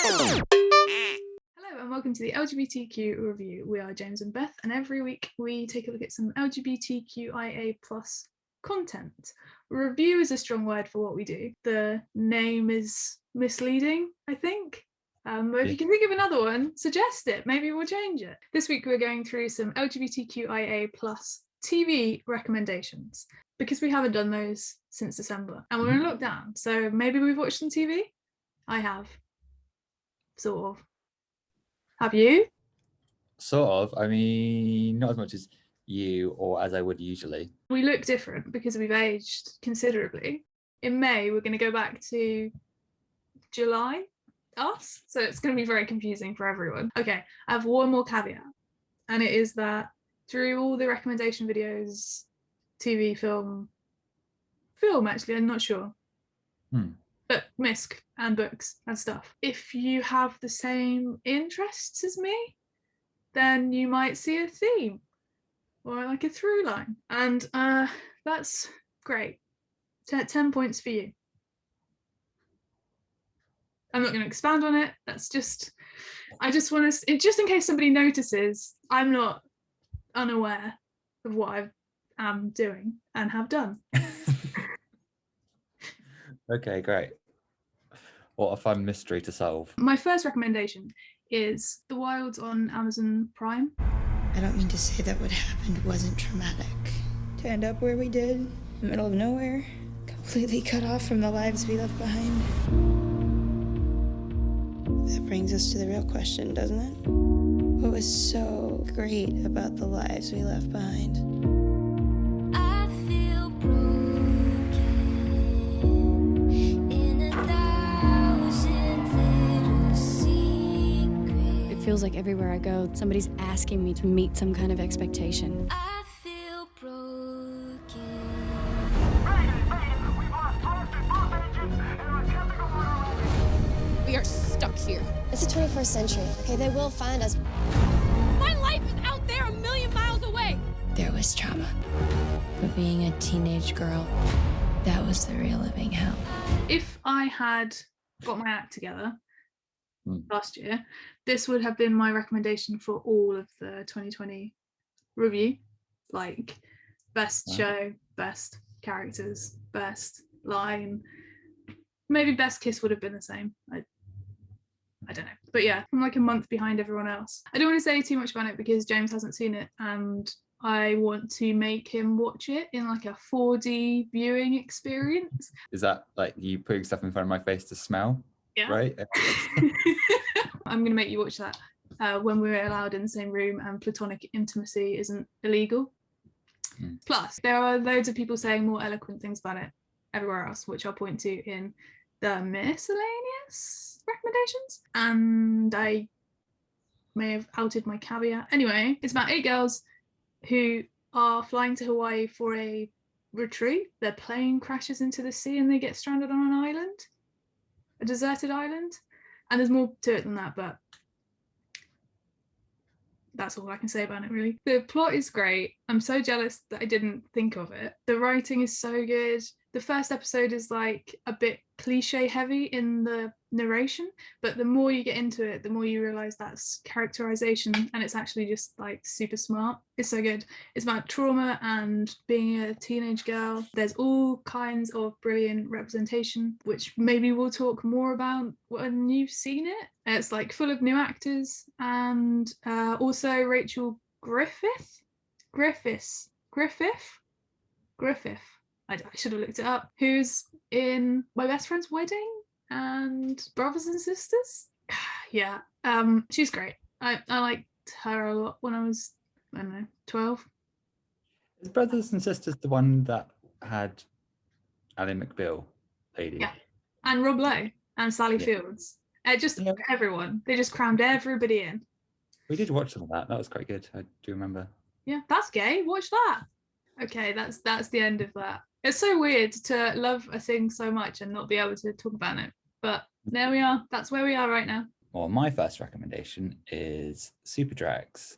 Hello and welcome to the LGBTQ review. We are James and Beth, and every week we take a look at some LGBTQIA plus content. Review is a strong word for what we do. The name is misleading, I think. But if you can think of another one, suggest it. Maybe we'll change it. This week we're going through some LGBTQIA plus TV recommendations because we haven't done those since December and we're in lockdown. So maybe we've watched some TV. I have. Sort of. Have you? Sort of. I mean, not as much as you or as I would usually. We look different because we've aged considerably. In May, we're going to go back to July, us. So it's going to be very confusing for everyone. Okay, I have one more caveat. And it is that through all the recommendation videos, TV, film actually, I'm not sure. But MISC and books and stuff. If you have the same interests as me, then you might see a theme or like a through line. And that's great. 10 points for you. I'm not going to expand on it. I just want to, just in case somebody notices, I'm not unaware of what I am doing and have done. Okay, great. What a fun mystery to solve. My first recommendation is The Wilds on Amazon Prime. I don't mean to say that what happened wasn't traumatic. To end up where we did, in the middle of nowhere, completely cut off from the lives we left behind. That brings us to the real question, doesn't it? What was so great about the lives we left behind? It feels like everywhere I go, somebody's asking me to meet some kind of expectation. I feel broken. We are stuck here. It's the 21st century, okay? They will find us. My life is out there 1,000,000 miles away. There was trauma. But being a teenage girl, that was the real living hell. If I had got my act together last year, this would have been my recommendation for all of the 2020 review, like best show, best characters, best line, maybe best kiss would have been the same. I don't know, but yeah, I'm like a month behind everyone else. I don't want to say too much about it because James hasn't seen it and I want to make him watch it in like a 4D viewing experience. Is that like you putting stuff in front of my face to smell? Yeah. Right? I'm going to make you watch that when we're allowed in the same room and platonic intimacy isn't illegal. Plus, there are loads of people saying more eloquent things about it everywhere else, which I'll point to in the miscellaneous recommendations. And I may have outed my caveat. Anyway, it's about 8 girls who are flying to Hawaii for a retreat. Their plane crashes into the sea and they get stranded on an island. A deserted island, and there's more to it than that, but that's all I can say about it really. The plot is great. I'm so jealous that I didn't think of it. The writing is so good. The first episode is like a bit cliche heavy in the narration, but the more you get into it, the more you realize that's characterization and it's actually just like super smart. It's so good. It's about trauma and being a teenage girl. There's all kinds of brilliant representation, which maybe we'll talk more about when you've seen it. It's like full of new actors and also Rachel Griffith. I should have looked it up. Who's in My Best Friend's Wedding and Brothers and Sisters? Yeah, she's great. I liked her a lot when I was, I don't know, 12. Is Brothers and Sisters the one that had Ally McBeal lady? Yeah, and Rob Lowe and Sally Fields. Everyone. They just crammed everybody in. We did watch some of that. That was quite good. I do remember. Yeah, that's gay. Watch that. Okay, that's the end of that. It's so weird to love a thing so much and not be able to talk about it. But there we are. That's where we are right now. Well, my first recommendation is Super Drags.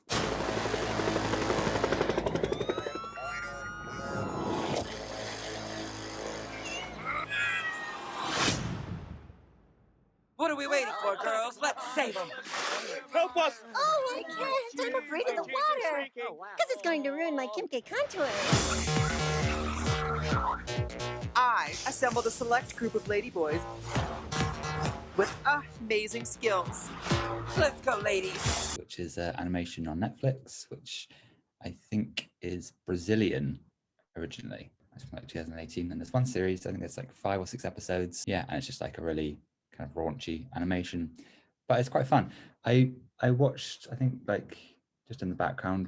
What are we waiting for, girls? Let's save them. Help us! Oh, I can't. I'm afraid of the water. Because it's going to ruin my Kimke contour. I assembled a select group of ladyboys with amazing skills. Let's go, ladies. Which is animation on Netflix, which I think is Brazilian originally. It's from like 2018, and there's one series. I think there's like 5 or 6 episodes. Yeah, and it's just like a really kind of raunchy animation, but it's quite fun. I watched, I think, like just in the background,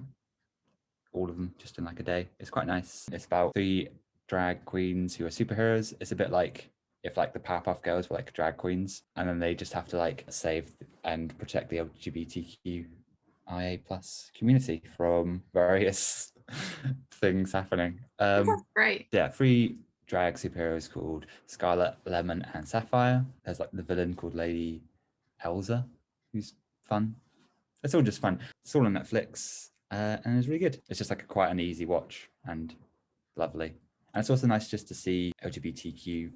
all of them just in like a day. It's quite nice. It's about 3 drag queens who are superheroes. It's a bit like if like the Powerpuff Girls were like drag queens, and then they just have to like save and protect the LGBTQIA plus community from various things happening. That's great. Yeah, 3 drag superheroes called Scarlet, Lemon, and Sapphire. There's like the villain called Lady Elsa, who's fun. It's all just fun. It's all on Netflix, and it's really good. It's just like quite an easy watch and lovely. And it's also nice just to see LGBTQIA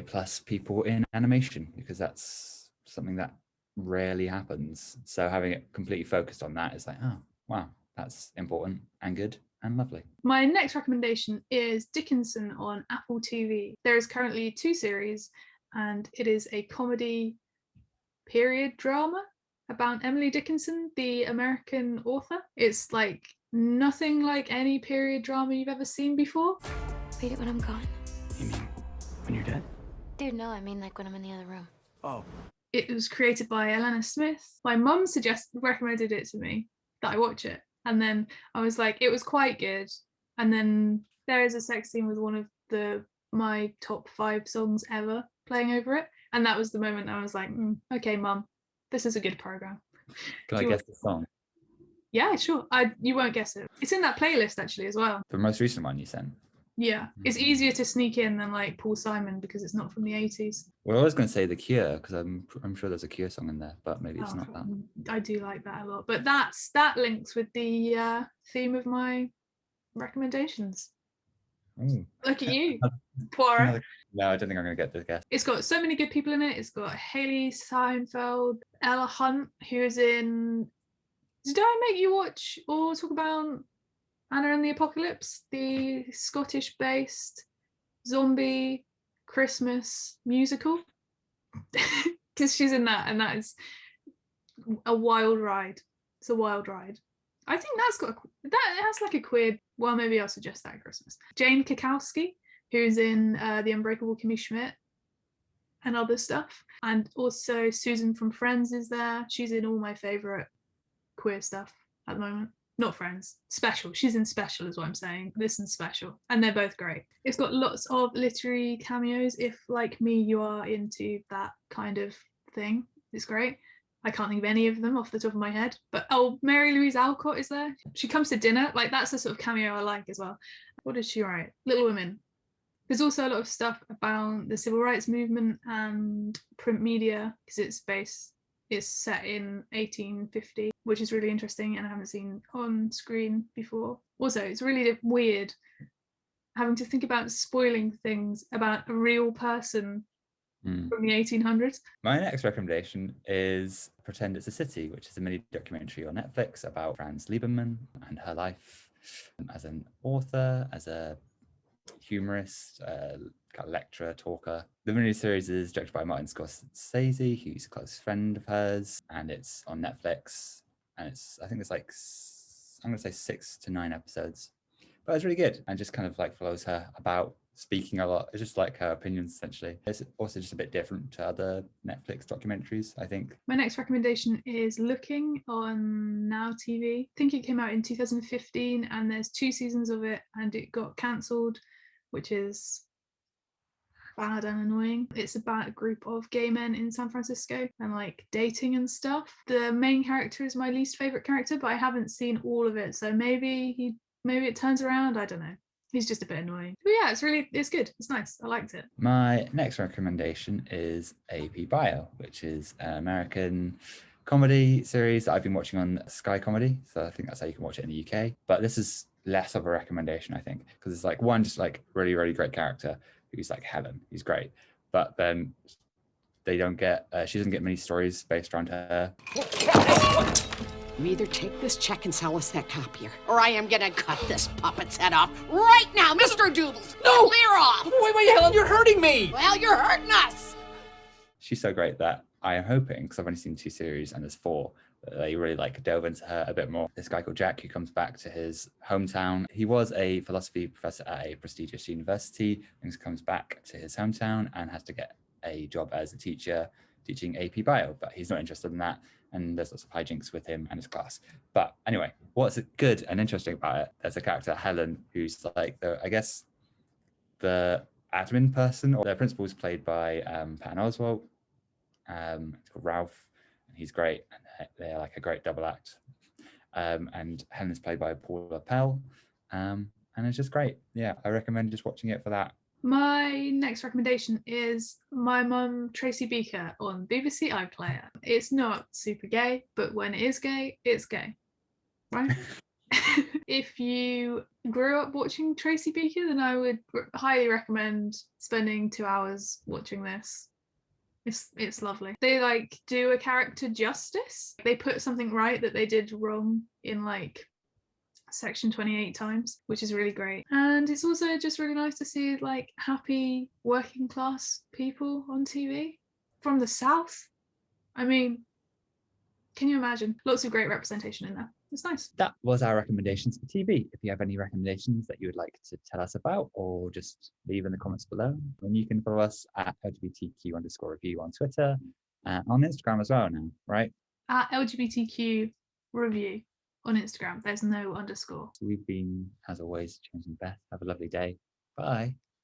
plus people in animation, because that's something that rarely happens. So having it completely focused on that is like, oh wow, that's important and good and lovely. My next recommendation is Dickinson on Apple TV. There is currently 2 series, and it is a comedy period drama about Emily Dickinson, the American author. It's like nothing like any period drama you've ever seen before. Read it when I'm gone. You mean when you're dead? Dude, no, I mean like when I'm in the other room. Oh. It was created by Elena Smith. My mum recommended it to me that I watch it. And then I was like, it was quite good. And then there is a sex scene with one of my top 5 songs ever playing over it. And that was the moment I was like, okay, Mum, this is a good program. Can I guess the song? Yeah, sure. You won't guess it. It's in that playlist actually as well. The most recent one you sent? Yeah, it's easier to sneak in than like Paul Simon because it's not from the 80s. Well, I was going to say The Cure, because I'm sure there's a Cure song in there, but maybe it's not that. I do like that a lot, but that links with the theme of my recommendations. Ooh. Look at you, Poirot. No, I don't think I'm going to get this guess. It's got so many good people in it. It's got Haley Steinfeld, Ella Hunt, who is in. Did I make you watch or talk about Anna and the Apocalypse, the Scottish-based zombie Christmas musical? Because she's in that, and that is a wild ride. It's a wild ride. I think that has like a queer. Well, maybe I'll suggest that at Christmas. Jane Krakowski, who's in The Unbreakable Kimmy Schmidt and other stuff, and also Susan from Friends is there. She's in all my favorite queer stuff at the moment. Not Friends, Special. She's in Special is what I'm saying. This and Special, and they're both great. It's got lots of literary cameos. If like me you are into that kind of thing, it's great. I can't think of any of them off the top of my head, but Mary Louise Alcott is there. She comes to dinner. Like that's the sort of cameo I like as well. What did she write? Little Women. There's also a lot of stuff about the civil rights movement and print media, because it's set in 1850, which is really interesting and I haven't seen on screen before. Also, it's really weird having to think about spoiling things about a real person from the 1800s. My next recommendation is Pretend It's a City, which is a mini documentary on Netflix about Franz Lieberman and her life as an author, as a humorist, lecturer, talker. The miniseries is directed by Martin Scorsese, who's a close friend of hers, and it's on Netflix. And I think it's like, I'm going to say 6 to 9 episodes, but it's really good and just kind of like follows her about speaking a lot. It's just like her opinions essentially. It's also just a bit different to other Netflix documentaries, I think. My next recommendation is Looking on Now TV. I think it came out in 2015 and there's 2 seasons of it and it got cancelled, which is bad and annoying. It's about a group of gay men in San Francisco and like dating and stuff. The main character is my least favorite character, but I haven't seen all of it, so maybe it turns around. I don't know. He's just a bit annoying. But yeah, it's good. It's nice. I liked it. My next recommendation is AP Bio, which is an American comedy series that I've been watching on Sky Comedy. So I think that's how you can watch it in the UK. But this is less of a recommendation, I think, because it's like one just like really, really great character who's like Helen, who's great. But then they don't get, she doesn't get many stories based around her. You either take this check and sell us that copier, or I am gonna cut this puppet's head off right now, Mr. Doobles. No! Clear off. Wait, Helen, you're hurting me! Well, you're hurting us. She's so great that I am hoping, because I've only seen 2 series and there's 4, that they really like delve into her a bit more. This guy called Jack, who comes back to his hometown. He was a philosophy professor at a prestigious university, and comes back to his hometown and has to get a job as a teacher teaching AP Bio, but he's not interested in that. And there's lots of hijinks with him and his class. But anyway, what's good and interesting about it, there's a character, Helen, who's like the admin person, or their principal is played by Patton Oswalt. It's called Ralph, and he's great, and they're like a great double act. And Helen's played by Paula Pell, and it's just great. Yeah, I recommend just watching it for that. My next recommendation is My Mum Tracey Beaker on BBC iPlayer. It's not super gay, but when it is gay, it's gay, right? If you grew up watching Tracey Beaker, then I would highly recommend spending 2 hours watching this. It's lovely. They like do a character justice. They put something right that they did wrong in like section 28 times, which is really great. And it's also just really nice to see like happy working class people on TV from the South. I mean, can you imagine? Lots of great representation in there. It's nice. That was our recommendations for TV. If you have any recommendations that you would like to tell us about, or just leave in the comments below, then you can follow us at LGBTQ_review on Twitter, on Instagram as well now, right? At LGBTQ review on Instagram. There's no underscore. So we've been, as always, James and Beth. Have a lovely day. Bye.